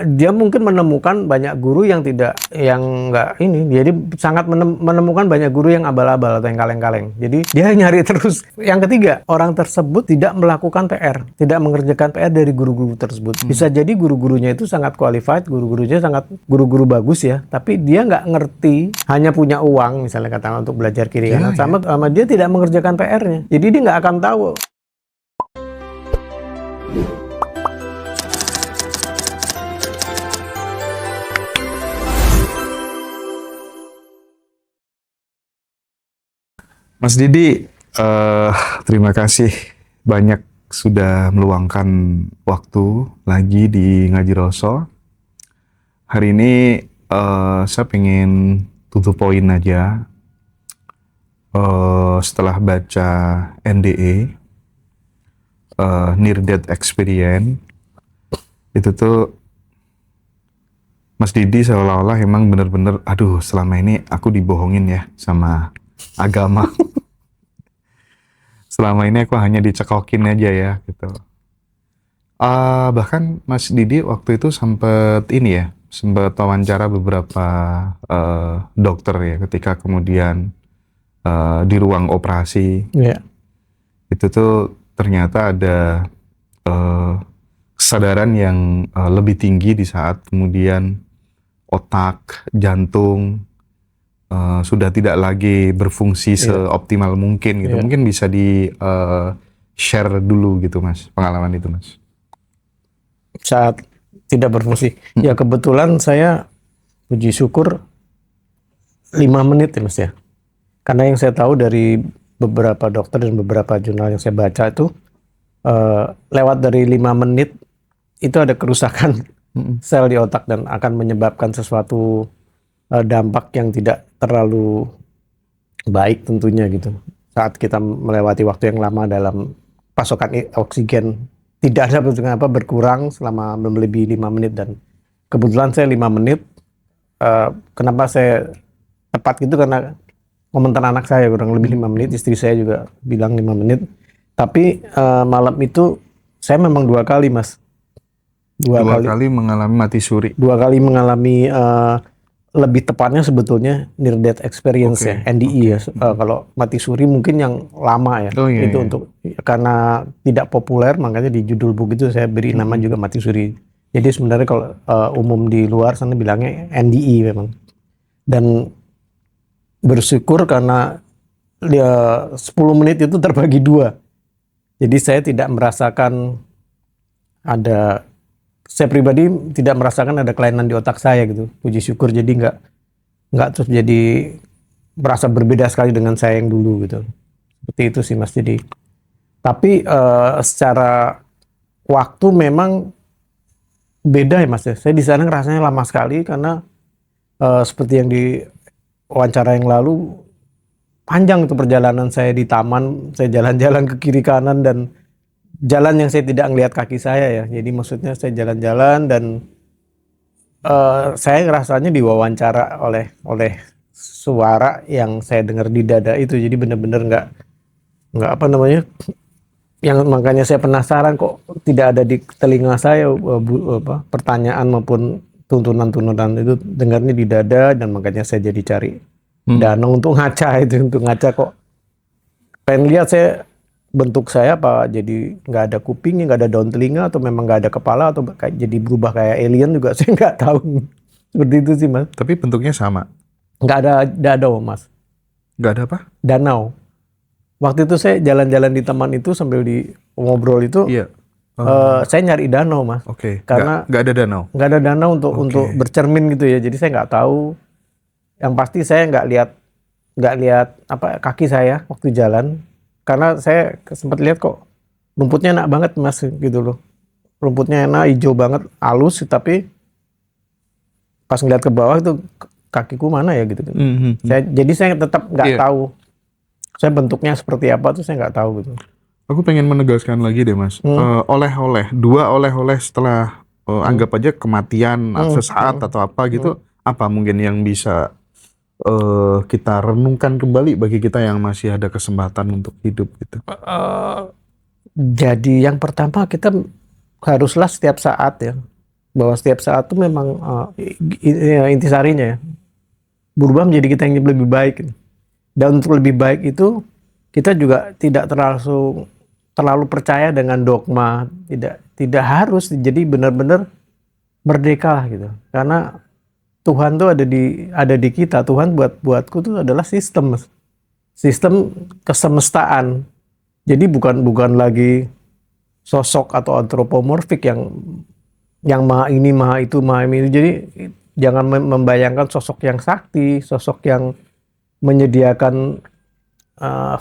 dia mungkin menemukan banyak guru yang nggak ini. Jadi sangat menemukan banyak guru yang abal-abal atau yang kaleng-kaleng. Jadi dia nyari terus. Yang ketiga, orang tersebut tidak melakukan PR, tidak mengerjakan PR dari guru-guru tersebut. Bisa jadi guru-gurunya itu sangat qualified, guru-gurunya sangat guru-guru bagus ya, tapi dia nggak ngerti, hanya punya uang misalnya katakan untuk belajar kiri kanan, sama dia tidak mengerjakan PR-nya. Jadi dia nggak akan tahu. Mas Didi, terima kasih banyak sudah meluangkan waktu lagi di Ngaji Roso. Hari ini saya pengen tutup poin aja. Setelah baca NDE, Near Death Experience, itu tuh Mas Didi seolah-olah emang bener-bener, aduh selama ini aku dibohongin ya sama agama. Selama ini aku hanya dicekokin aja ya gitu. Bahkan Mas Didi waktu itu sempat wawancara beberapa dokter ya ketika kemudian di ruang operasi. Itu tuh ternyata ada kesadaran yang lebih tinggi di saat kemudian otak, jantung sudah tidak lagi berfungsi seoptimal mungkin gitu. Mungkin bisa di share dulu gitu Mas, pengalaman itu Mas. Saat tidak berfungsi. Ya kebetulan saya puji syukur 5 menit ya Mas ya. Karena yang saya tahu dari beberapa dokter dan beberapa jurnal yang saya baca itu lewat dari 5 menit itu ada kerusakan sel di otak dan akan menyebabkan sesuatu dampak yang tidak terlalu baik tentunya gitu. Saat kita melewati waktu yang lama dalam pasokan oksigen tidak ada berkurang selama melebihi 5 menit dan kebetulan saya 5 menit. Kenapa saya tepat gitu karena komentar anak saya kurang lebih 5 menit, istri saya juga bilang 5 menit. Tapi malam itu saya memang 2 kali Mas. Dua kali mengalami mati suri. 2 kali mengalami lebih tepatnya sebetulnya Near Death Experience ya, NDE ya. Kalau mati suri mungkin yang lama ya. Itu untuk karena tidak populer makanya di judul buku itu saya beri nama juga mati suri. Jadi sebenarnya kalau umum di luar sana bilangnya NDE memang. Dan bersyukur karena dia 10 menit itu terbagi 2. Jadi saya tidak merasakan saya pribadi tidak merasakan ada kelainan di otak saya gitu, puji syukur. Jadi nggak terus jadi merasa berbeda sekali dengan saya yang dulu gitu. Seperti itu sih Mas. Jadi tapi secara waktu memang beda ya Mas ya. Saya di sana rasanya lama sekali karena seperti yang di wawancara yang lalu panjang itu perjalanan saya di taman, saya jalan-jalan ke kiri kanan dan jalan yang saya tidak ngelihat kaki saya ya. Jadi maksudnya saya jalan-jalan dan saya rasanya diwawancara oleh suara yang saya dengar di dada itu. Jadi benar-benar nggak yang makanya saya penasaran kok tidak ada di telinga saya pertanyaan maupun tuntunan-tuntunan itu dengarnya di dada dan makanya saya jadi cari danau untuk ngaca kok pengen lihat saya bentuk saya apa jadi nggak ada kupingnya, nggak ada daun telinga atau memang nggak ada kepala atau jadi berubah kayak alien juga saya nggak tahu. Seperti itu sih Mas. Tapi bentuknya sama? Nggak ada danau Mas. Nggak ada apa? Danau. Waktu itu saya jalan-jalan di taman itu sambil di ngobrol itu saya nyari danau Mas. Karena nggak ada danau? Nggak ada danau untuk bercermin gitu ya. Jadi saya nggak tahu. Yang pasti saya nggak lihat kaki saya waktu jalan. Karena saya sempat lihat kok rumputnya enak banget Mas gitu loh. Rumputnya enak, hijau banget, halus, tapi pas ngeliat ke bawah itu kakiku mana ya gitu. Jadi saya tetap nggak tahu. Saya bentuknya seperti apa tuh saya nggak tahu gitu. Aku pengen menegaskan lagi deh Mas. Oleh-oleh setelah anggap aja kematian sesaat atau apa gitu. Apa mungkin yang bisa kita renungkan kembali bagi kita yang masih ada kesempatan untuk hidup gitu? Jadi yang pertama kita haruslah setiap saat ya bahwa setiap saat tuh memang intisarinya ya, berubah menjadi kita yang lebih baik. Dan untuk lebih baik itu kita juga tidak terlalu percaya dengan dogma, tidak harus, jadi benar-benar merdeka lah gitu. Karena Tuhan tuh ada di kita. Tuhan buatku tuh adalah sistem kesemestaan. Jadi bukan lagi sosok atau antropomorfik yang maha ini, maha itu, maha ini. Jadi jangan membayangkan sosok yang sakti, sosok yang menyediakan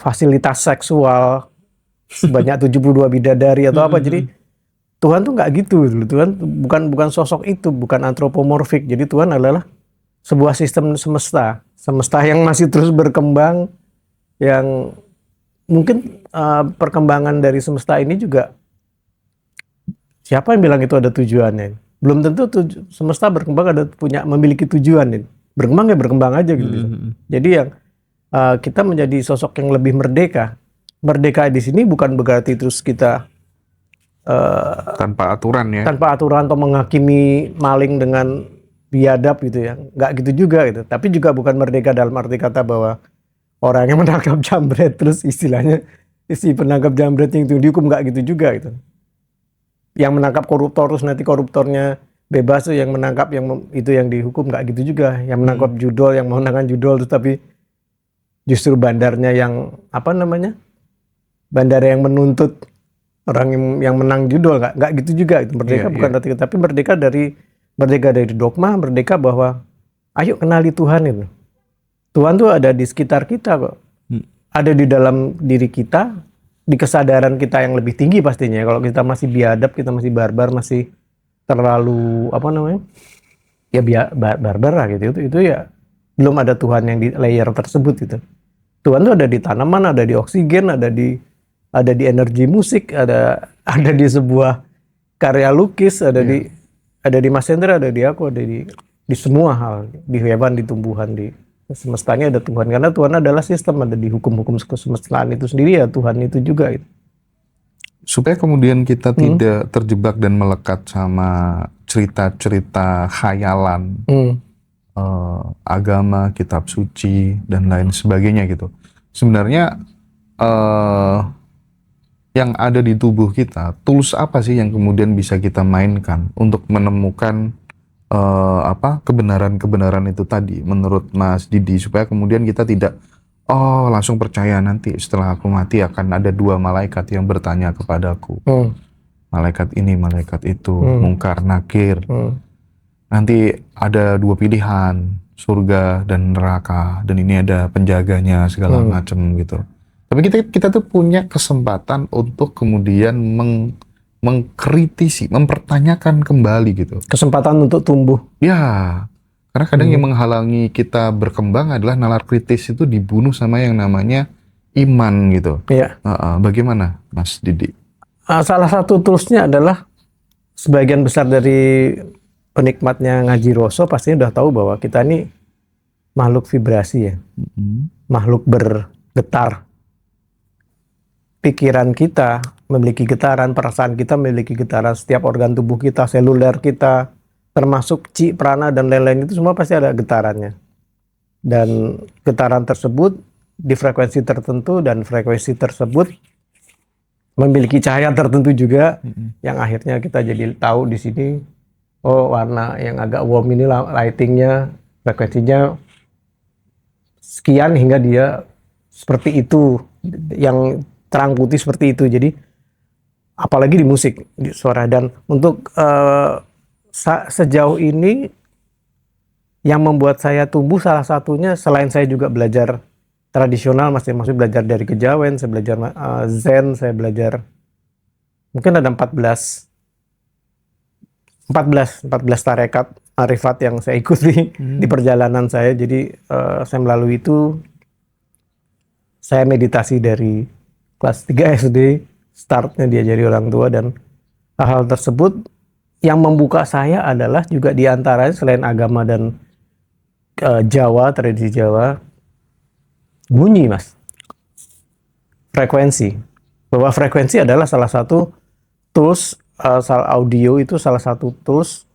fasilitas seksual sebanyak 72 bidadari atau apa. Jadi Tuhan tuh nggak gitu. Tuhan bukan sosok itu, bukan antropomorfik. Jadi Tuhan adalah sebuah sistem semesta yang masih terus berkembang, yang mungkin perkembangan dari semesta ini juga siapa yang bilang itu ada tujuannya? Belum tentu semesta berkembang memiliki tujuan. Berkembang ya berkembang aja gitu. Jadi yang kita menjadi sosok yang lebih merdeka. Merdeka di sini bukan berarti terus kita tanpa aturan ya. Tanpa aturan atau menghakimi maling dengan biadab gitu ya. Nggak gitu juga gitu. Tapi juga bukan merdeka dalam arti kata bahwa orang yang menangkap jambret terus istilahnya si penangkap jambret yang itu dihukum, nggak gitu juga gitu. Yang menangkap koruptor terus nanti koruptornya bebas tuh, yang menangkap itu yang dihukum, nggak gitu juga. Yang menangkap judol, yang menangkan judol terus tapi justru bandarnya yang bandara yang menuntut orang yang menang judol, nggak gitu juga. Itu merdeka bukan arti, tapi merdeka dari dogma, merdeka bahwa ayo kenali Tuhan itu. Tuhan tuh ada di sekitar kita kok. Ada di dalam diri kita, di kesadaran kita yang lebih tinggi pastinya. Kalau kita masih biadab, kita masih barbar, masih terlalu barbar lah gitu. Itu ya belum ada Tuhan yang di layer tersebut gitu. Tuhan tuh ada di tanaman, ada di oksigen, ada di energi musik, ada di sebuah karya lukis, ada di Mas Hendra, ada di aku, ada di semua hal, di hewan, di tumbuhan, di semestanya ada Tuhan. Karena Tuhan adalah sistem, ada di hukum-hukum kesemestaan itu sendiri ya Tuhan itu juga. Supaya kemudian kita tidak terjebak dan melekat sama cerita-cerita khayalan, agama, kitab suci dan lain sebagainya gitu. Sebenarnya yang ada di tubuh kita, tools apa sih yang kemudian bisa kita mainkan untuk menemukan kebenaran-kebenaran itu tadi menurut Mas Didi, supaya kemudian kita tidak langsung percaya nanti setelah aku mati akan ada 2 malaikat yang bertanya kepadaku. Malaikat ini, malaikat itu, mungkar nakir. Nanti ada 2 pilihan, surga dan neraka, dan ini ada penjaganya segala macam gitu. Tapi kita tuh punya kesempatan untuk kemudian mengkritisi, mempertanyakan kembali gitu. Kesempatan untuk tumbuh. Ya, karena kadang yang menghalangi kita berkembang adalah nalar kritis itu dibunuh sama yang namanya iman gitu. Iya. Bagaimana Mas Didi? Salah satu toolsnya adalah sebagian besar dari penikmatnya ngaji Roso pastinya udah tahu bahwa kita ini makhluk vibrasi ya. Makhluk bergetar. Pikiran kita memiliki getaran, perasaan kita memiliki getaran, setiap organ tubuh kita, seluler kita, termasuk ci, prana, dan lain-lain itu semua pasti ada getarannya. Dan getaran tersebut di frekuensi tertentu, dan frekuensi tersebut memiliki cahaya tertentu juga, yang akhirnya kita jadi tahu di sini, warna yang agak warm ini lightingnya, frekuensinya sekian hingga dia seperti itu, yang terang putih seperti itu. Jadi apalagi di musik, di suara. Dan untuk sejauh ini yang membuat saya tumbuh salah satunya, selain saya juga belajar tradisional, maksudnya belajar dari kejawen, saya belajar zen, saya belajar mungkin ada 14 tarekat arifat yang saya ikuti di perjalanan saya. Jadi saya melalui itu, saya meditasi dari kelas 3 SD, startnya diajari orang tua, dan hal-hal tersebut yang membuka saya adalah juga diantaranya selain agama dan Jawa, tradisi Jawa, bunyi Mas. Frekuensi. Bahwa frekuensi adalah salah satu tools, audio itu salah satu tools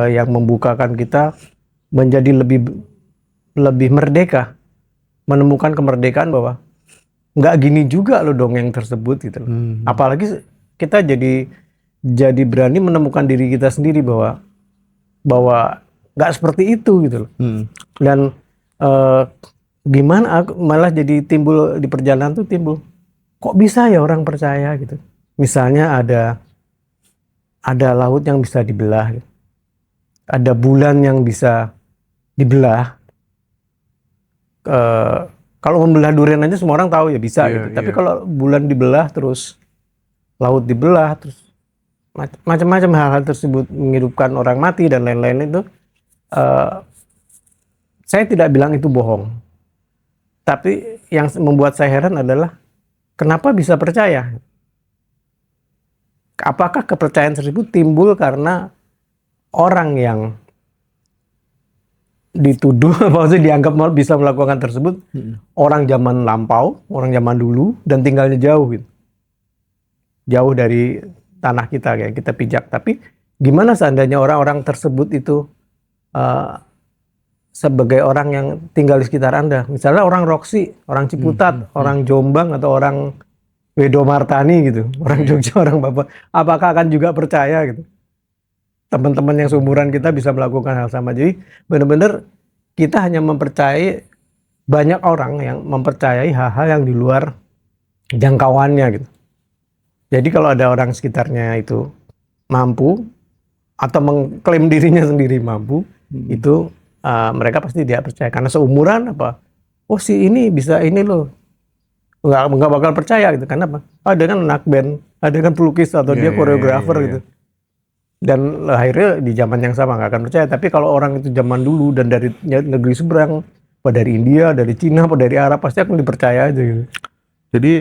yang membukakan kita menjadi lebih merdeka, menemukan kemerdekaan bahwa nggak gini juga loh dongeng tersebut gitu loh. Apalagi kita jadi berani menemukan diri kita sendiri bahwa nggak seperti itu gitu loh. Dan gimana aku malah jadi timbul di perjalanan tuh timbul kok bisa ya orang percaya gitu. Misalnya ada laut yang bisa dibelah, gitu. Ada bulan yang bisa dibelah. Kalau membelah durian aja semua orang tahu ya bisa gitu. Tapi kalau bulan dibelah terus laut dibelah terus macam-macam hal-hal tersebut menghidupkan orang mati dan lain-lain itu, saya tidak bilang itu bohong. Tapi yang membuat saya heran adalah kenapa bisa percaya? Apakah kepercayaan tersebut timbul karena orang yang dituduh, maksudnya dianggap bisa melakukan tersebut, orang zaman lampau, orang zaman dulu, dan tinggalnya jauh gitu. Jauh dari tanah kita, kayak kita pijak. Tapi gimana seandainya orang-orang tersebut itu sebagai orang yang tinggal di sekitar Anda? Misalnya orang Roksi, orang Ciputat, orang Jombang, atau orang Wedo Martani gitu, orang Jogja, orang Bapak, apakah akan juga percaya gitu? Teman-teman yang seumuran kita bisa melakukan hal sama. Jadi benar-benar kita hanya mempercayai, banyak orang yang mempercayai hal-hal yang di luar jangkauannya gitu. Jadi kalau ada orang sekitarnya itu mampu atau mengklaim dirinya sendiri mampu, itu mereka pasti tidak percaya karena seumuran apa? Oh si ini bisa ini loh, nggak bakal percaya gitu. Karena apa? Ada kan anak band, ada kan pelukis atau dia koreografer gitu. Dan akhirnya di zaman yang sama nggak akan percaya. Tapi kalau orang itu zaman dulu dan dari negeri seberang, apa dari India, dari Cina, apa dari Arab, pasti akan dipercaya aja gitu. Jadi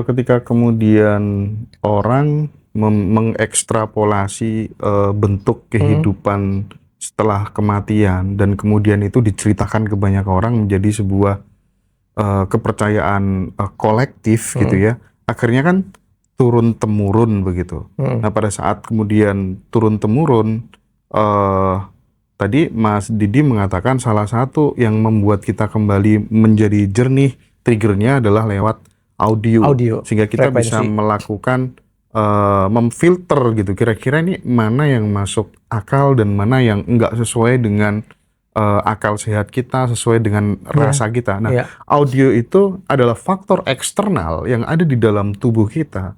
ketika kemudian orang mengekstrapolasi bentuk kehidupan setelah kematian dan kemudian itu diceritakan ke banyak orang menjadi sebuah kepercayaan kolektif gitu ya, akhirnya kan turun temurun begitu. Nah pada saat kemudian turun temurun, tadi Mas Didi mengatakan salah satu yang membuat kita kembali menjadi jernih, triggernya adalah lewat audio. Sehingga kita bisa melakukan memfilter gitu, kira-kira ini mana yang masuk akal dan mana yang enggak sesuai dengan akal sehat kita, sesuai dengan rasa kita. Nah, audio itu adalah faktor eksternal yang ada di dalam tubuh kita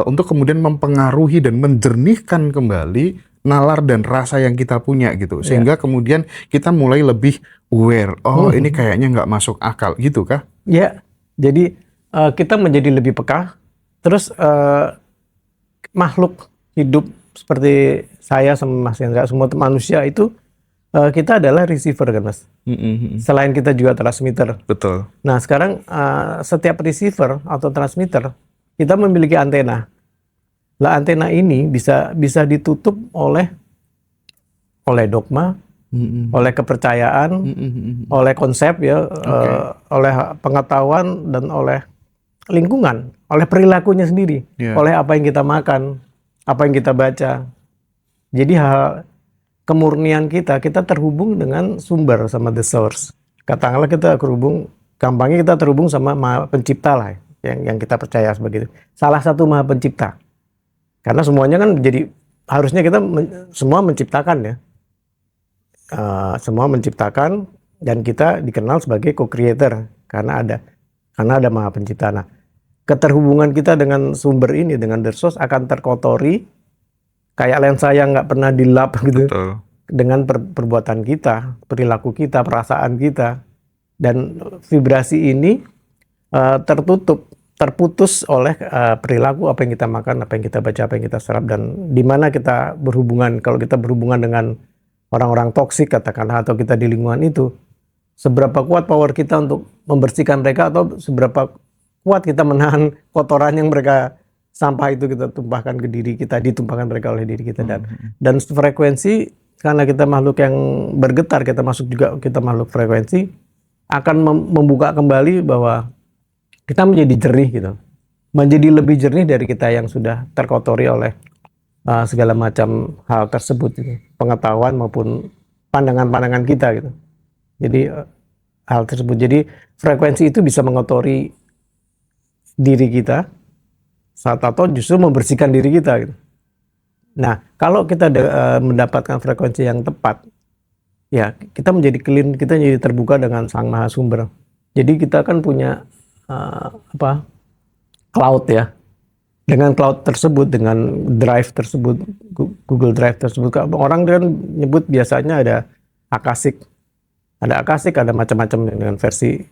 untuk kemudian mempengaruhi dan menjernihkan kembali nalar dan rasa yang kita punya gitu, sehingga kemudian kita mulai lebih aware. Oh, ini kayaknya nggak masuk akal gitu kah? Ya, jadi kita menjadi lebih peka. Terus makhluk hidup seperti saya sama Mas Hendra, semua manusia itu kita adalah receiver kan Mas. Selain kita juga transmitter. Betul. Nah sekarang setiap receiver atau transmitter kita memiliki antena. Lah antena ini bisa ditutup oleh dogma, oleh kepercayaan, oleh konsep ya, oleh pengetahuan dan oleh lingkungan, oleh perilakunya sendiri, oleh apa yang kita makan, apa yang kita baca. Jadi hal kemurnian kita terhubung dengan sumber, sama the source. Katakanlah kita gampangnya kita terhubung sama Maha Pencipta lah, yang kita percaya sebagai itu. Salah satu Maha Pencipta. Karena semuanya kan jadi harusnya kita semua menciptakan ya. Semua menciptakan dan kita dikenal sebagai co-creator karena ada Maha Pencipta. Nah, keterhubungan kita dengan sumber ini, dengan the source akan terkotori kayak lensa yang nggak pernah dilap gitu. Betul. Dengan perbuatan kita, perilaku kita, perasaan kita, dan vibrasi ini terputus oleh perilaku, apa yang kita makan, apa yang kita baca, apa yang kita serap, dan di mana kita berhubungan. Kalau kita berhubungan dengan orang-orang toksik katakanlah, atau kita di lingkungan itu, seberapa kuat power kita untuk membersihkan mereka, atau seberapa kuat kita menahan kotoran yang mereka sampah itu kita tumpahkan ke diri kita, ditumpahkan mereka oleh diri kita. Dan frekuensi, karena kita makhluk yang bergetar, kita makhluk frekuensi, akan membuka kembali bahwa kita menjadi jernih gitu, menjadi lebih jernih dari kita yang sudah terkotori oleh segala macam hal tersebut gitu. Pengetahuan maupun pandangan-pandangan kita gitu. Jadi hal tersebut, jadi frekuensi itu bisa mengotori diri kita saat atau justru membersihkan diri kita gitu. Nah, kalau kita mendapatkan frekuensi yang tepat, ya kita menjadi clean, kita jadi terbuka dengan Sang Maha Sumber. Jadi kita kan punya cloud ya. Dengan cloud tersebut, dengan drive tersebut, Google Drive tersebut, orang kan nyebut biasanya ada Akashic, ada macam-macam dengan versi.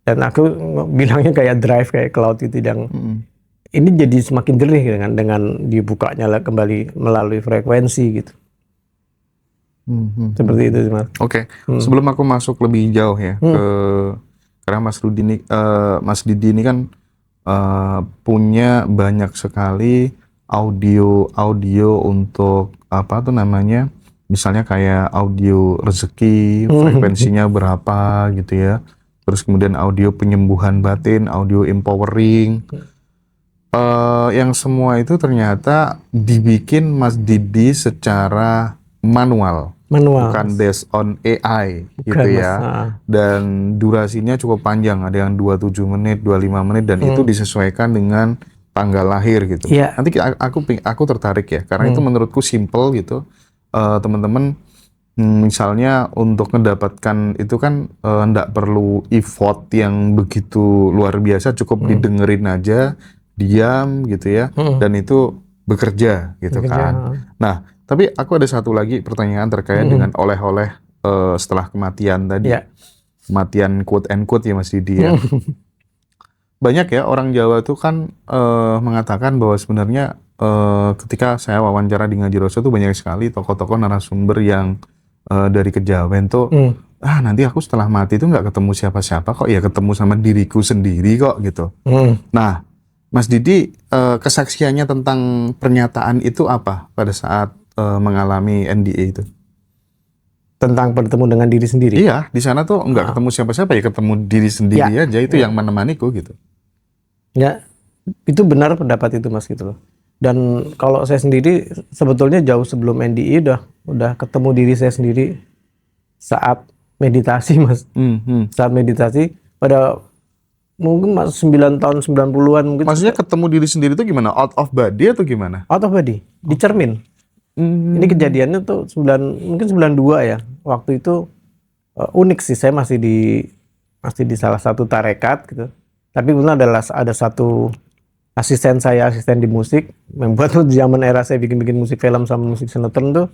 Dan aku bilangnya kayak drive, kayak cloud itu yang ini jadi semakin jernih dengan dibukanya kembali melalui frekuensi gitu. Seperti itu sih, Mas. Oke. Sebelum aku masuk lebih jauh ya karena Mas Didi ini kan punya banyak sekali audio untuk apa tuh namanya, misalnya kayak audio rezeki, frekuensinya berapa gitu ya. Terus kemudian audio penyembuhan batin, audio empowering. Yang semua itu ternyata dibikin Mas Didi secara manual. Bukan based on AI gitu ya. Dan durasinya cukup panjang, ada yang 27 menit, 25 menit dan itu disesuaikan dengan tanggal lahir gitu. Nanti aku tertarik ya, karena itu menurutku simple gitu. Teman-teman misalnya untuk mendapatkan itu kan enggak perlu effort yang begitu luar biasa, cukup didengerin aja, diam gitu ya, dan itu bekerja gitu kan. Nah, tapi aku ada satu lagi pertanyaan terkait dengan oleh-oleh setelah kematian tadi. Kematian quote and quote ya Mas Didi ya. Banyak ya orang Jawa tuh kan mengatakan bahwa sebenarnya ketika saya wawancara di Ngaji Roso tuh banyak sekali tokoh-tokoh narasumber yang dari Kejawen tuh nanti aku setelah mati tuh nggak ketemu siapa-siapa kok, ya ketemu sama diriku sendiri kok gitu. Nah, Mas Didi kesaksiannya tentang pernyataan itu apa pada saat mengalami NDA itu? Tentang bertemu dengan diri sendiri? Iya, di sana tuh nggak ketemu siapa-siapa, ya ketemu diri sendiri aja, itu yang menemaniku gitu. Ya, itu benar pendapat itu Mas gitu loh. Dan kalau saya sendiri sebetulnya jauh sebelum NDA udah ketemu diri saya sendiri saat meditasi Mas. Saat meditasi pada mungkin 9 tahun 90-an mungkin. Maksudnya ketemu diri sendiri itu gimana? Out of body atau gimana? Out of body, di cermin. Ini kejadiannya tuh mungkin 92 ya. Waktu itu unik sih, saya masih di salah satu tarekat gitu. Tapi kemudian ada satu asisten di musik, membuat tuh zaman era saya bikin musik film sama musik sinetron tuh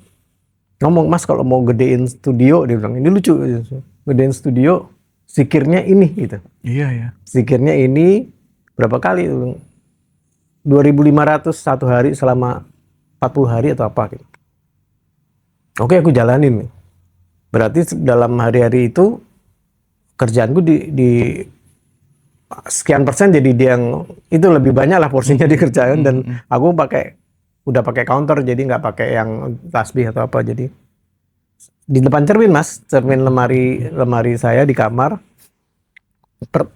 ngomong, Mas kalau mau gedein studio, dia bilang ini lucu, gedein studio zikirnya ini gitu. Iya ya. Zikirnya ini berapa kali? 2.500 satu hari selama 40 hari atau apa gitu. Oke, aku jalanin. Berarti dalam hari-hari itu kerjaanku di sekian persen jadi dia yang itu lebih banyak lah porsinya dikerjakan dan aku udah pakai counter, jadi nggak pakai yang tasbih atau apa, jadi di depan cermin Mas, cermin lemari saya di kamar.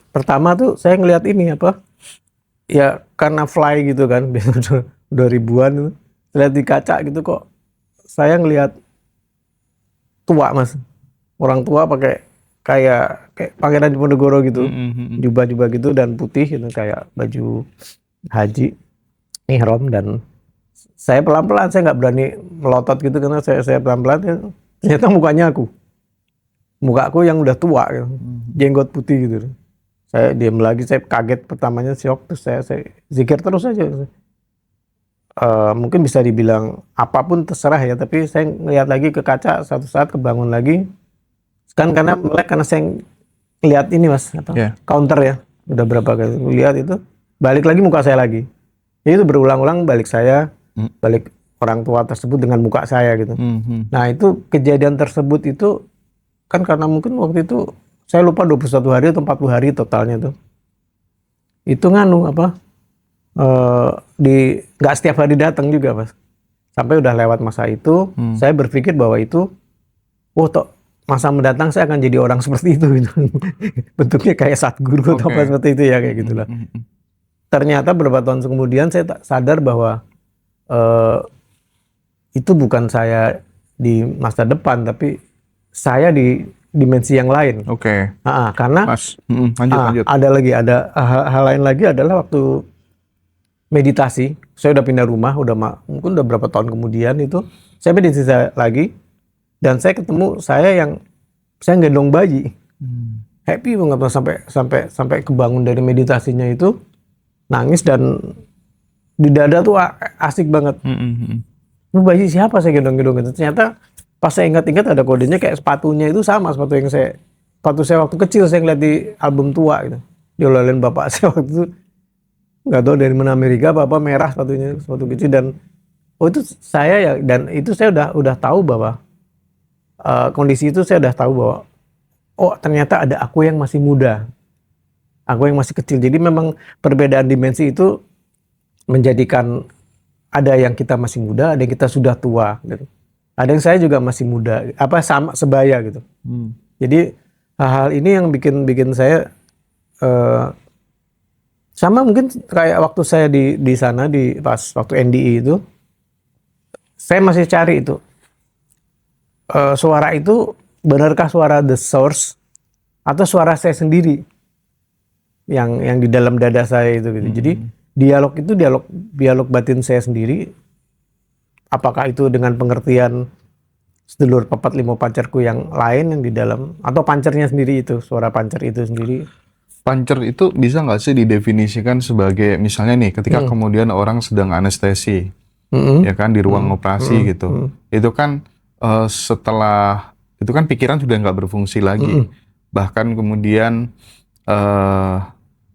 Pertama tuh saya ngelihat ini apa? Ya karena fly gitu kan, biasa udah ribuan, lihat di kaca gitu kok saya ngelihat tua Mas, orang tua pakai kayak Pangeran Diponegoro gitu, jubah-jubah gitu dan putih gitu kayak baju haji ihram, dan saya pelan-pelan, saya nggak berani melotot gitu karena saya pelan-pelan, ternyata mukaku yang udah tua gitu, jenggot putih gitu. Saya diam lagi, saya kaget, pertamanya syok, terus saya zikir terus aja. Mungkin bisa dibilang apapun terserah ya, tapi saya ngeliat lagi ke kaca, satu saat kebangun lagi kan karena saya lihat ini Mas counter ya, udah berapa kali lihat itu, balik lagi muka saya lagi, jadi itu berulang-ulang balik orang tua tersebut dengan muka saya gitu. Nah itu kejadian tersebut itu kan karena mungkin waktu itu saya lupa 21 hari atau 40 hari totalnya tuh, itu nggak setiap hari datang juga Mas. Sampai udah lewat masa itu, saya berpikir bahwa itu, masa mendatang saya akan jadi orang seperti itu gitu. Bentuknya kayak satguru atau apa seperti itu ya, kayak gitulah. Ternyata beberapa tahun kemudian saya sadar bahwa itu bukan saya di masa depan, tapi saya di dimensi yang lain. Oke. Karena Mas, lanjut. ada lagi, ada hal lain lagi adalah waktu meditasi. Saya udah pindah rumah, mungkin udah berapa tahun kemudian itu saya meditasi lagi, dan saya ketemu saya gendong bayi. Happy banget sampai kebangun dari meditasinya itu, nangis, dan di dada tuh asik banget. Lu bayi siapa saya gendong-gendong gitu. Ternyata pas saya ingat-ingat ada kodenya, kayak sepatunya itu sama sepatu saya waktu kecil, saya ngeliat di album tua gitu. Diolehin bapak saya waktu itu, nggak tahu dari mana Amerika, apa merah sepatunya, sepatu kecil, dan itu saya ya, dan itu saya udah tahu bahwa kondisi itu saya udah tahu bahwa ternyata ada aku yang masih muda, aku yang masih kecil. Jadi memang perbedaan dimensi itu menjadikan ada yang kita masih muda, ada yang kita sudah tua gitu. Ada yang saya juga masih muda, sama sebaya gitu. Jadi hal-hal ini yang bikin saya sama mungkin kayak waktu saya di sana pas waktu NDI itu, saya masih cari itu suara itu benarkah suara the source atau suara saya sendiri yang di dalam dada saya itu gitu. Jadi dialog itu dialog batin saya sendiri. Apakah itu dengan pengertian sedulur papat limo pancerku yang lain yang di dalam, atau pancernya sendiri, itu suara pancer itu sendiri. Pancer itu bisa nggak sih didefinisikan sebagai, misalnya nih ketika kemudian orang sedang anestesi, ya kan, di ruang operasi gitu, itu kan setelah itu kan pikiran sudah nggak berfungsi lagi, bahkan kemudian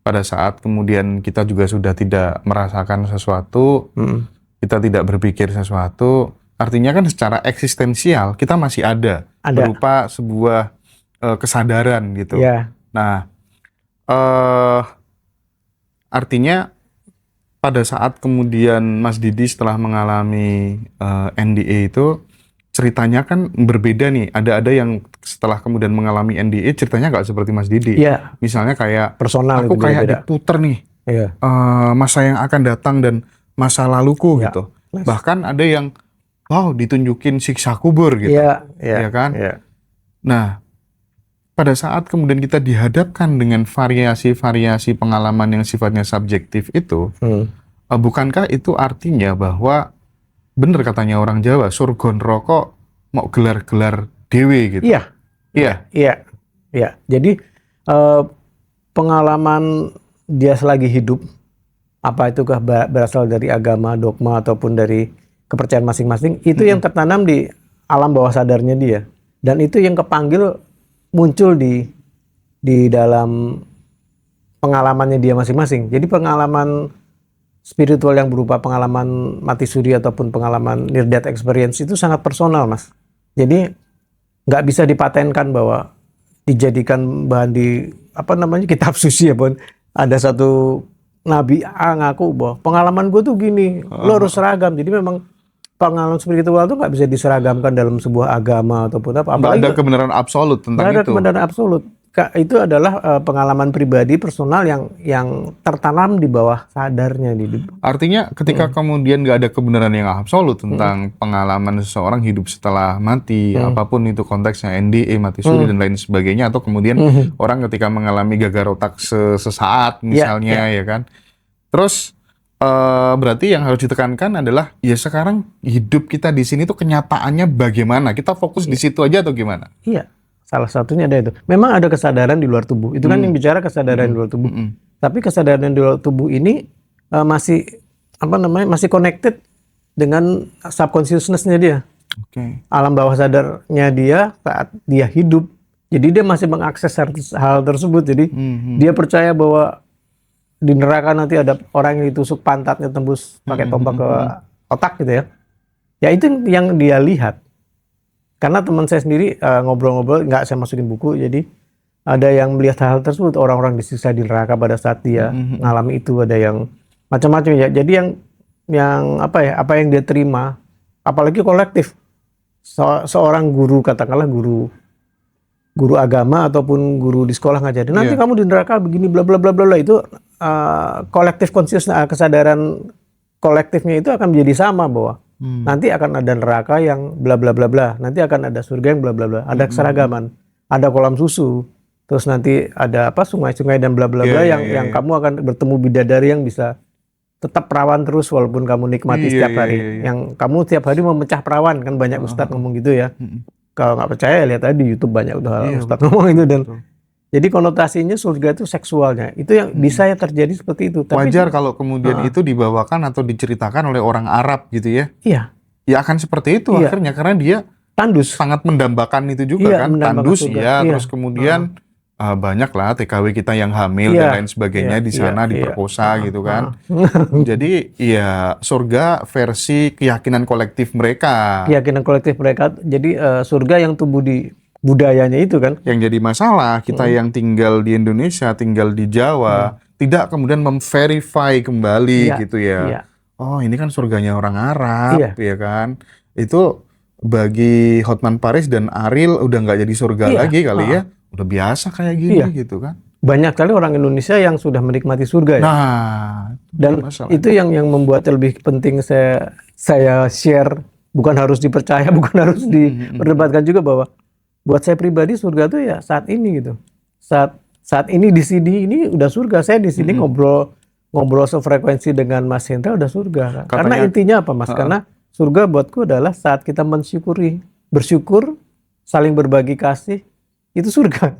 pada saat kemudian kita juga sudah tidak merasakan sesuatu, kita tidak berpikir sesuatu, artinya kan secara eksistensial kita masih ada. Berupa sebuah kesadaran gitu. Nah, artinya pada saat kemudian Mas Didi setelah mengalami NDA itu, ceritanya kan berbeda nih. Ada yang setelah kemudian mengalami NDA ceritanya nggak seperti Mas Didi. Misalnya kayak personal, aku kayak diputer nih masa yang akan datang dan masa laluku gitu. Bahkan ada yang ditunjukin siksa kubur gitu. Ya kan? Nah, pada saat kemudian kita dihadapkan dengan variasi-variasi pengalaman yang sifatnya subjektif itu, bukankah itu artinya bahwa bener katanya orang Jawa, surga neraka mau gelar-gelar dewe gitu? Iya. Jadi pengalaman dia selagi hidup, apa itukah berasal dari agama, dogma, ataupun dari kepercayaan masing-masing, itu yang tertanam di alam bawah sadarnya dia, dan itu yang kepanggil muncul di dalam pengalamannya dia masing-masing. Jadi pengalaman spiritual yang berupa pengalaman mati suri ataupun pengalaman near death experience itu sangat personal, Mas. Jadi nggak bisa dipatenkan bahwa dijadikan bahan di kitab suci ya, Bon. Ada satu nabi A ngaku bahwa pengalaman gue tuh gini, lo harus seragam. Jadi memang pengalaman spiritual itu nggak bisa diseragamkan dalam sebuah agama ataupun apa. Nggak ada kebenaran absolut tentang itu. Nggak ada kebenaran absolut. Itu adalah pengalaman pribadi personal yang tertanam di bawah sadarnya. Artinya ketika kemudian nggak ada kebenaran yang absolut tentang pengalaman seseorang hidup setelah mati, apapun itu konteksnya, NDE, mati suri dan lain sebagainya, atau kemudian orang ketika mengalami gagal otak sesaat misalnya, ya kan. Terus berarti yang harus ditekankan adalah ya sekarang hidup kita di sini tuh kenyataannya bagaimana? Kita fokus di situ aja atau gimana? Iya. Salah satunya ada itu. Memang ada kesadaran di luar tubuh. Itu kan yang bicara kesadaran di luar tubuh. Tapi kesadaran di luar tubuh ini masih connected dengan subconsciousness-nya dia. Alam bawah sadarnya dia saat dia hidup. Jadi dia masih mengakses hal tersebut. Jadi dia percaya bahwa di neraka nanti ada orang yang ditusuk pantatnya tembus pakai tombak ke otak gitu ya. Ya itu yang dia lihat. Karena teman saya sendiri ngobrol-ngobrol, nggak saya masukin buku, jadi ada yang melihat hal tersebut, orang-orang disiksa di neraka pada saat dia mengalami itu, ada yang macam-macam ya. Jadi yang apa yang dia terima, apalagi kolektif, seorang guru, katakanlah guru agama ataupun guru di sekolah ngajarin, nanti kamu di neraka begini bla bla bla bla, itu kolektif consciousness, kesadaran kolektifnya itu akan menjadi sama bahwa Nanti akan ada neraka yang bla bla bla bla. Nanti akan ada surga yang bla bla bla. Ada keseragaman, ada kolam susu. Terus nanti ada apa sungai-sungai dan bla bla bla yang kamu akan bertemu bidadari yang bisa tetap perawan terus walaupun kamu nikmati setiap hari. Yang kamu setiap hari memecah perawan kan banyak ustadz ngomong gitu ya. Kalau nggak percaya lihat aja di YouTube banyak ustadz ngomong itu dan jadi konotasinya surga itu seksualnya. Itu yang bisa ya terjadi seperti itu. Tapi wajar kalau kemudian itu dibawakan atau diceritakan oleh orang Arab gitu ya. Iya. Ya akan seperti itu akhirnya karena dia tandus sangat mendambakan itu juga kan. Tandus ya, terus kemudian banyak lah TKW kita yang hamil dan lain sebagainya di sana diperkosa gitu kan. Jadi ya surga versi keyakinan kolektif mereka. Keyakinan kolektif mereka. Jadi surga yang tumbuh di budayanya itu kan. Yang jadi masalah kita yang tinggal di Indonesia, tinggal di Jawa, tidak kemudian memverify kembali gitu ya. Oh ini kan surganya orang Arab ya kan. Itu bagi Hotman Paris dan Ariel udah nggak jadi surga lagi kali ya. Udah biasa kayak gini gitu kan. Banyak kali orang Indonesia yang sudah menikmati surga ya. Nah, dan itu yang membuat lebih penting saya share, bukan harus dipercaya, bukan harus diperdebatkan juga bahwa buat saya pribadi surga tuh ya saat ini gitu. Saat ini di sini ini udah surga. Saya di sini ngobrol sefrekuensi dengan Mas Hendra udah surga. Karena intinya apa Mas? Karena surga buatku adalah saat kita bersyukur, saling berbagi kasih, itu surga.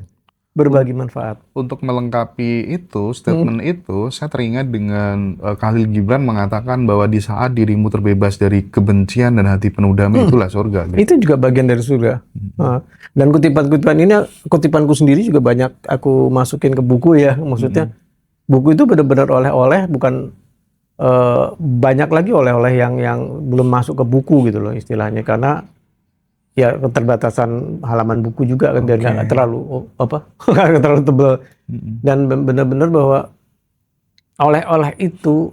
Berbagi manfaat. Untuk melengkapi itu, statement itu, saya teringat dengan Khalil Gibran mengatakan bahwa di saat dirimu terbebas dari kebencian dan hati penuh damai, itulah surga. Gitu. Itu juga bagian dari surga. Dan kutipan-kutipan ini, kutipanku sendiri juga banyak aku masukin ke buku ya. Maksudnya buku itu benar-benar oleh-oleh, bukan banyak lagi oleh-oleh yang belum masuk ke buku gitu loh istilahnya. Karena ya keterbatasan halaman buku juga kan biar nggak terlalu nggak terlalu tebal dan benar-benar bahwa oleh-oleh itu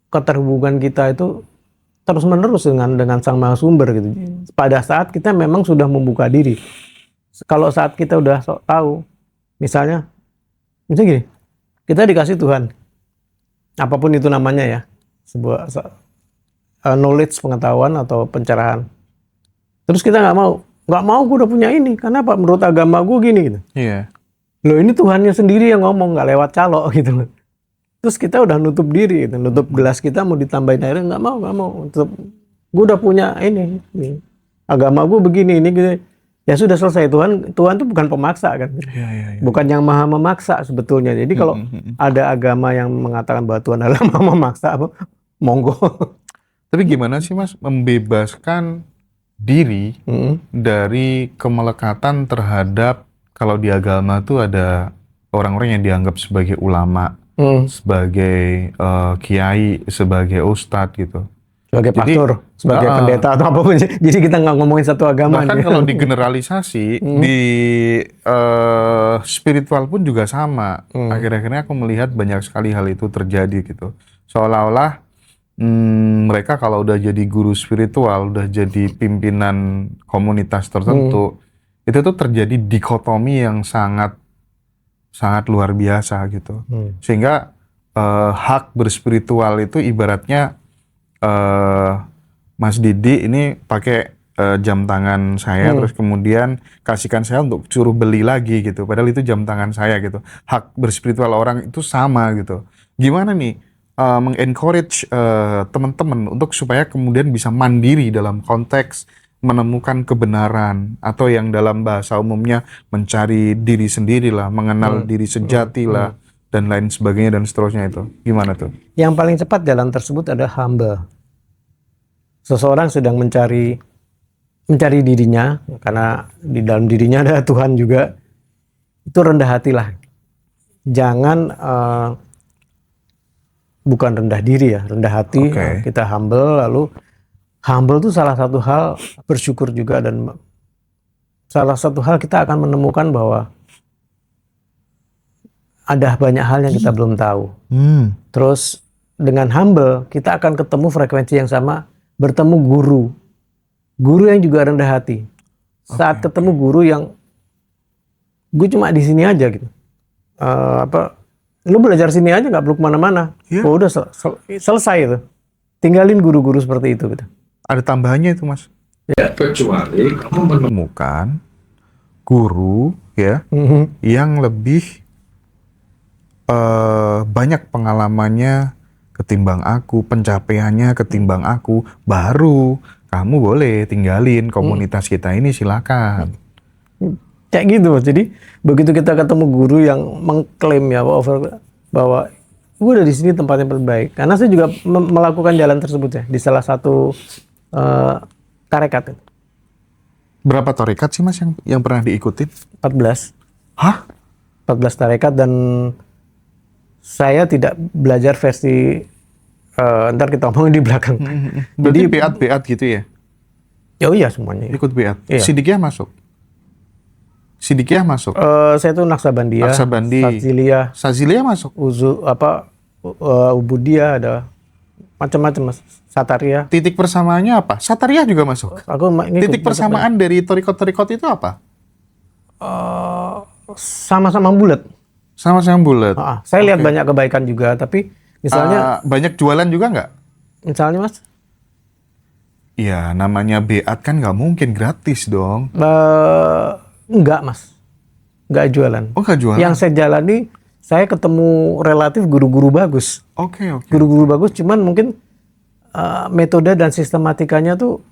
keterhubungan kita itu terus menerus dengan Sang Maha Sumber gitu. Pada saat kita memang sudah membuka diri. Kalau saat kita udah tahu, misalnya gini, kita dikasih Tuhan, apapun itu namanya ya, sebuah knowledge, pengetahuan atau pencerahan. Terus kita nggak mau gue udah punya ini. Karena apa? Menurut agama gue gini gitu. Iya. Loh ini Tuhannya sendiri yang ngomong, nggak lewat calo gitu loh. Terus kita udah nutup diri gitu. Nutup gelas kita mau ditambahin air, nggak mau. Gue udah punya ini. Agama gue begini, ini gitu. Ya sudah selesai. Tuhan tuh bukan pemaksa kan. Iya. Bukan yang maha memaksa sebetulnya. Jadi kalau ada agama yang mengatakan bahwa Tuhan adalah maha memaksa, monggo. Tapi gimana sih Mas membebaskan diri dari kemelekatan terhadap kalau di agama tuh ada orang-orang yang dianggap sebagai ulama, sebagai kiai, sebagai ustadz gitu. Sebagai pastor, sebagai pendeta atau apapun. Jadi kita nggak ngomongin satu agama. Bahkan kalau digeneralisasi, di spiritual pun juga sama. Akhir-akhirnya aku melihat banyak sekali hal itu terjadi gitu. Seolah-olah mereka kalau udah jadi guru spiritual, udah jadi pimpinan komunitas tertentu, itu tuh terjadi dikotomi yang sangat luar biasa gitu. Sehingga hak berspiritual itu ibaratnya Mas Didi ini pakai jam tangan saya, terus kemudian kasihkan saya untuk suruh beli lagi gitu. Padahal itu jam tangan saya gitu. Hak berspiritual orang itu sama gitu. Gimana nih? Mengencourage teman-teman untuk supaya kemudian bisa mandiri dalam konteks menemukan kebenaran atau yang dalam bahasa umumnya mencari diri sendiri lah, mengenal diri sejati lah dan lain sebagainya dan seterusnya itu. Gimana tuh? Yang paling cepat jalan tersebut adalah humble. Seseorang sedang mencari dirinya karena di dalam dirinya ada Tuhan juga. Itu rendah hatilah. Jangan bukan rendah diri ya, rendah hati. Kita humble, lalu humble itu salah satu hal, bersyukur juga, dan salah satu hal kita akan menemukan bahwa ada banyak hal yang kita belum tahu. Terus dengan humble kita akan ketemu frekuensi yang sama, bertemu guru yang juga rendah hati. Saat ketemu guru yang gue cuma di sini aja gitu, lu belajar sini aja, nggak perlu kemana-mana. Oh udah selesai itu. Tinggalin guru-guru seperti itu gitu. Ada tambahannya itu Mas. Ya. Kecuali kamu menemukan guru ya yang lebih banyak pengalamannya ketimbang aku, pencapaiannya ketimbang aku, baru kamu boleh tinggalin komunitas kita ini, silakan. Kayak gitu Mas. Jadi begitu kita ketemu guru yang mengklaim ya bahwa gue udah di sini tempatnya terbaik. Karena saya juga melakukan jalan tersebut ya di salah satu tarekat. Berapa tarekat sih Mas yang pernah diikutin? 14. Hah? 14 tarekat, dan saya tidak belajar versi ntar kita omongin di belakang. Berarti beat gitu ya? Oh iya semuanya. Ikut beat. Iya. Sidikiyah masuk? Sidikiyah masuk? Saya tuh Naksabandiyah, Naksabandi. Saziliyah masuk? Ubudiyah, ada macam-macam Mas. Sataria. Titik persamaannya apa? Satariyah juga masuk? Titik persamaan dari torikot-torikot itu apa? Sama-sama bulat. Sama-sama bulat. Saya lihat banyak kebaikan juga, tapi misalnya banyak jualan juga nggak? Misalnya Mas? Ya namanya beat kan nggak mungkin gratis dong. Enggak Mas, nggak jualan. Oh nggak jualan? Yang saya jalani, saya ketemu relatif guru-guru bagus. Oke. Guru-guru bagus, cuman mungkin metode dan sistematikanya tuh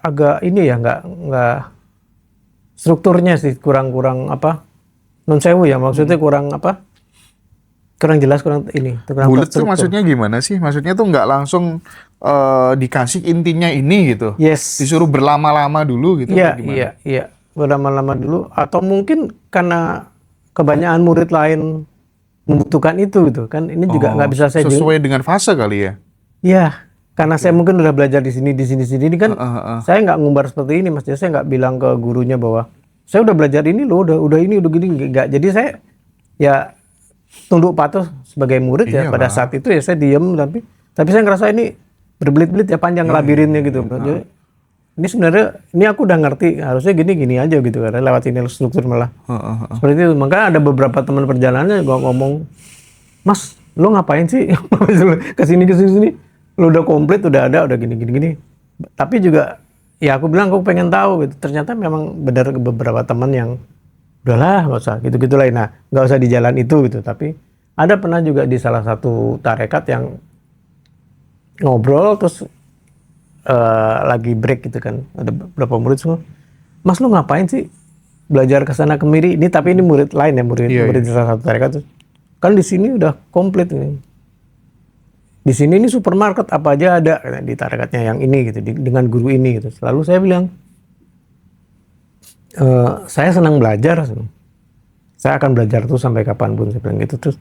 agak ini ya, nggak strukturnya sih kurang non sewu ya, maksudnya kurang jelas, kurang ini. Bulat tuh maksudnya gimana sih? Maksudnya tuh nggak langsung dikasih intinya ini gitu. Yes. Disuruh berlama-lama dulu gitu. Iya, berlama-lama dulu, atau mungkin karena kebanyakan murid lain membutuhkan itu gitu kan, ini juga nggak bisa saya sesuai dengan fase kali ya. Iya, karena saya mungkin udah belajar di sini ini kan, saya nggak ngumbar seperti ini Mas. Jadi saya nggak bilang ke gurunya bahwa saya udah belajar ini loh, udah ini udah gini, nggak. Jadi saya ya tunduk patuh sebagai murid ya. Pada saat itu ya saya diem, tapi saya ngerasa ini berbelit-belit ya, panjang labirinnya gitu. Jadi, ini sebenarnya ini aku udah ngerti, harusnya gini aja gitu, karena lewat ini struktur malah seperti itu. Maka ada beberapa teman perjalanannya gua ngomong, Mas, lo ngapain sih kesini, lo udah komplit, udah ada, udah gini. Tapi juga ya aku bilang aku pengen tahu gitu. Ternyata memang benar beberapa teman yang udahlah nggak usah gitu lah. Nah, nggak usah di jalan itu gitu. Tapi ada pernah juga di salah satu tarekat yang ngobrol terus lagi break gitu kan, ada beberapa murid semua, Mas lu ngapain sih belajar kesana kemiri ini, tapi ini murid lain ya, murid di salah satu tarekat tuh, kan di sini udah komplit ini, di sini ini supermarket apa aja ada di tarekatnya yang ini gitu, dengan guru ini gitu. Selalu saya bilang, saya senang belajar, saya akan belajar tuh sampai kapanpun, saya bilang gitu. Terus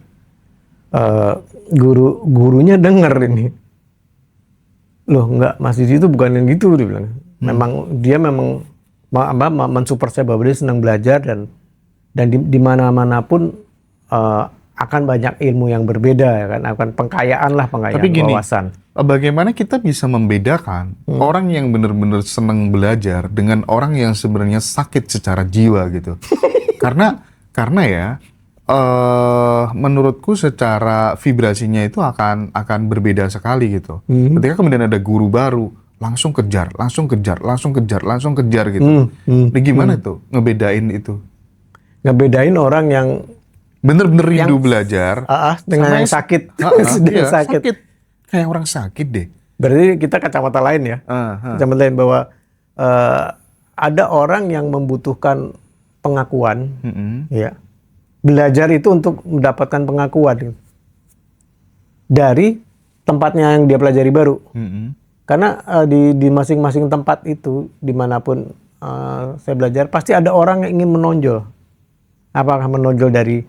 gurunya denger ini, loh enggak, Mas Didi itu bukan yang gitu, dia bilang. Dia memang mensupport saya bahwa dia senang belajar, dan di mana-mana pun akan banyak ilmu yang berbeda ya kan, akan pengkayaan Tapi gini, wawasan. Bagaimana kita bisa membedakan orang yang benar-benar senang belajar dengan orang yang sebenarnya sakit secara jiwa gitu? karena ya menurutku secara vibrasinya itu akan berbeda sekali gitu. Ketika kemudian ada guru baru, langsung kejar gitu. Nah, gimana tuh ngebedain itu? Ngebedain orang yang bener-bener rindu belajar dengan yang sakit. sakit. Kayak orang sakit deh. Berarti kita kacamata lain ya. Kacamata lain bahwa ada orang yang membutuhkan pengakuan, ya. Belajar itu untuk mendapatkan pengakuan dari tempatnya yang dia pelajari baru. Karena di masing-masing tempat itu, dimanapun saya belajar, pasti ada orang yang ingin menonjol. Apakah menonjol dari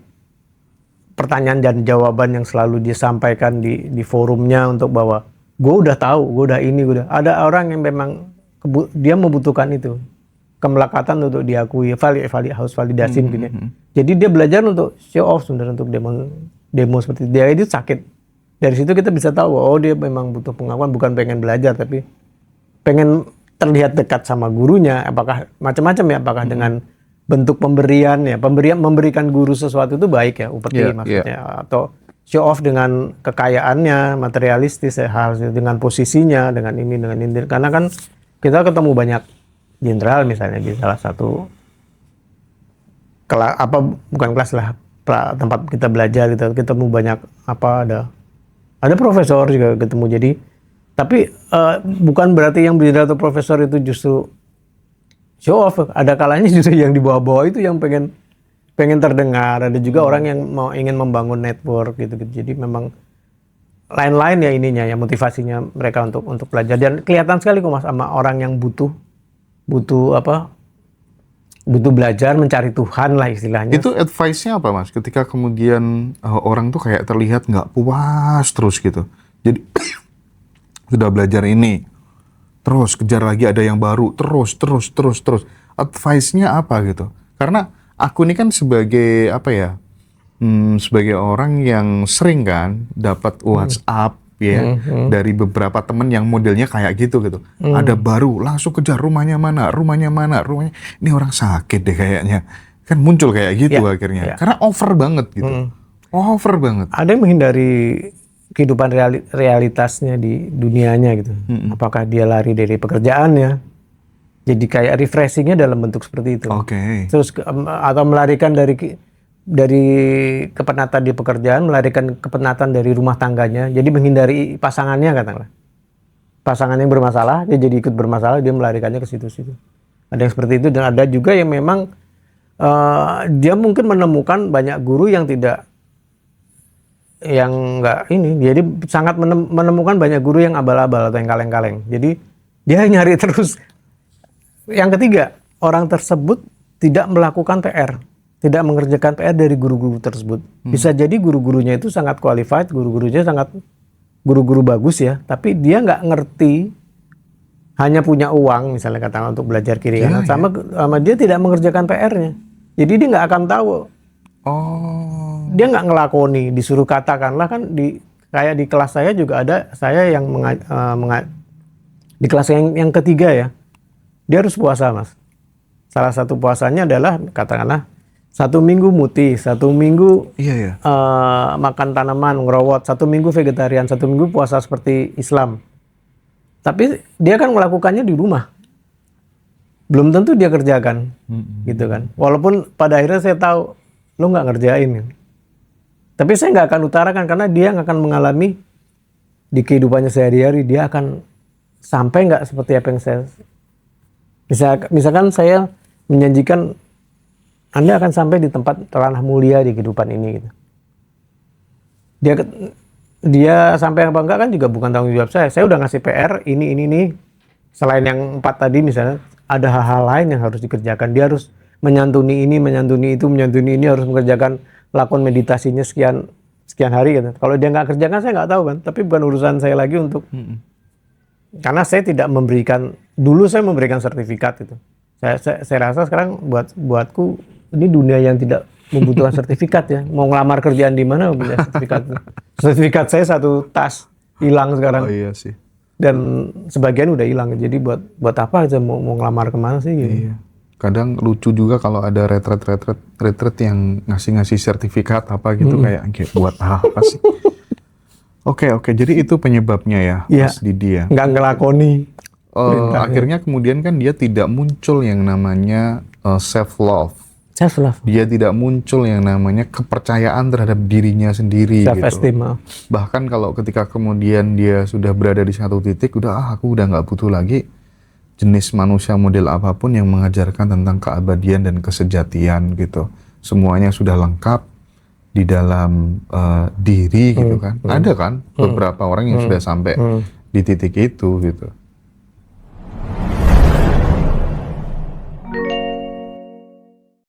pertanyaan dan jawaban yang selalu dia sampaikan di forumnya untuk bahwa gue udah tahu, gue udah ini, ada orang yang memang dia membutuhkan itu, kemelekatan untuk diakui, harus validasi gitu. Jadi dia belajar untuk show off sebenarnya, untuk demo seperti dia itu sakit. Dari situ kita bisa tahu, oh dia memang butuh pengakuan, bukan pengen belajar, tapi pengen terlihat dekat sama gurunya. Apakah macam-macam ya, apakah dengan bentuk pemberian ya, memberikan guru sesuatu itu baik ya, upeti maksudnya, atau show off dengan kekayaannya, materialistis, hal dengan posisinya, dengan ini. Karena kan kita ketemu banyak jenderal misalnya di salah satu kelas, bukan kelas lah, tempat kita belajar, kita ketemu banyak ada profesor juga ketemu. Jadi tapi bukan berarti yang berjenderal atau profesor itu justru show off. Ada kalanya justru yang di bawah-bawah itu yang pengen terdengar. Ada juga orang yang ingin membangun network gitu. Jadi memang lain-lain ya ininya, ya motivasinya mereka untuk belajar. Dan kelihatan sekali kok Mas sama orang yang butuh belajar, mencari Tuhan lah istilahnya. Itu advice-nya apa Mas? Ketika kemudian orang tuh kayak terlihat nggak puas terus gitu. Jadi sudah belajar ini, terus kejar lagi ada yang baru, terus. Advice-nya apa gitu? Karena aku ini kan sebagai sebagai orang yang sering kan dapat WhatsApp ya dari beberapa temen yang modelnya kayak gitu. Ada baru, langsung kejar rumahnya mana. Ini orang sakit deh kayaknya. Kan muncul kayak gitu akhirnya. Karena over banget gitu. Over banget. Ada yang menghindari kehidupan realitasnya di dunianya gitu. Apakah dia lari dari pekerjaannya? Jadi kayak refreshingnya dalam bentuk seperti itu. Terus atau melarikan dari kepenatan di pekerjaan, melarikan kepenatan dari rumah tangganya. Jadi menghindari pasangannya katakanlah. Pasangan yang bermasalah, dia jadi ikut bermasalah, dia melarikannya ke situ-situ. Ada yang seperti itu, dan ada juga yang memang dia mungkin menemukan banyak guru yang nggak ini. Jadi sangat menemukan banyak guru yang abal-abal atau yang kaleng-kaleng. Jadi dia nyari terus. Yang ketiga, orang tersebut tidak melakukan PR. Tidak mengerjakan PR dari guru-guru tersebut. Bisa jadi guru-gurunya itu sangat qualified, guru-gurunya sangat guru-guru bagus ya, tapi dia nggak ngerti, hanya punya uang misalnya katakan untuk belajar kiri kanan, sama dia tidak mengerjakan PR-nya. Jadi dia nggak akan tahu. Dia nggak ngelakoni, disuruh katakanlah kan kayak di kelas saya juga ada saya yang di kelas yang ketiga ya, dia harus puasa Mas. Salah satu puasanya adalah katakanlah 1 minggu muti, 1 minggu makan tanaman, ngerawat, 1 minggu vegetarian, 1 minggu puasa seperti Islam. Tapi dia kan melakukannya di rumah. Belum tentu dia kerjakan, gitu kan. Walaupun pada akhirnya saya tahu, lo nggak ngerjain. Tapi saya nggak akan utarakan, karena dia akan mengalami di kehidupannya sehari-hari, dia akan sampai nggak seperti apa yang saya... Misalkan saya menjanjikan, Anda akan sampai di tempat ranah mulia di kehidupan ini gitu. Dia sampai apa enggak kan juga bukan tanggung jawab saya. Saya udah ngasih PR ini. Selain yang 4 tadi misalnya, ada hal-hal lain yang harus dikerjakan. Dia harus menyantuni ini, menyantuni itu, menyantuni ini, harus mengerjakan lakon meditasinya sekian hari gitu. Kalau dia nggak kerjakan saya nggak tahu kan. Tapi bukan urusan saya lagi untuk karena saya tidak memberikan, dulu saya memberikan sertifikat itu. Saya rasa sekarang buatku ini dunia yang tidak membutuhkan sertifikat ya. Mau ngelamar kerjaan di mana punya sertifikat. Sertifikat saya 1 tas hilang sekarang. Iya sih. Dan sebagian udah hilang. Jadi buat apa aja mau ngelamar kemana sih gitu. Iya. Kadang lucu juga kalau ada retret yang ngasih sertifikat apa gitu kayak buat apa sih? Oke. Jadi itu penyebabnya ya, Mas Didi ya. Nggak ngelakoni. Akhirnya kemudian kan dia tidak muncul yang namanya self love. Dia tidak muncul yang namanya kepercayaan terhadap dirinya sendiri. Self-esteem. Gitu. Bahkan kalau ketika kemudian dia sudah berada di satu titik, aku udah nggak butuh lagi jenis manusia model apapun yang mengajarkan tentang keabadian dan kesejatian gitu. Semuanya sudah lengkap di dalam diri gitu kan. Ada kan beberapa orang yang sudah sampai di titik itu gitu.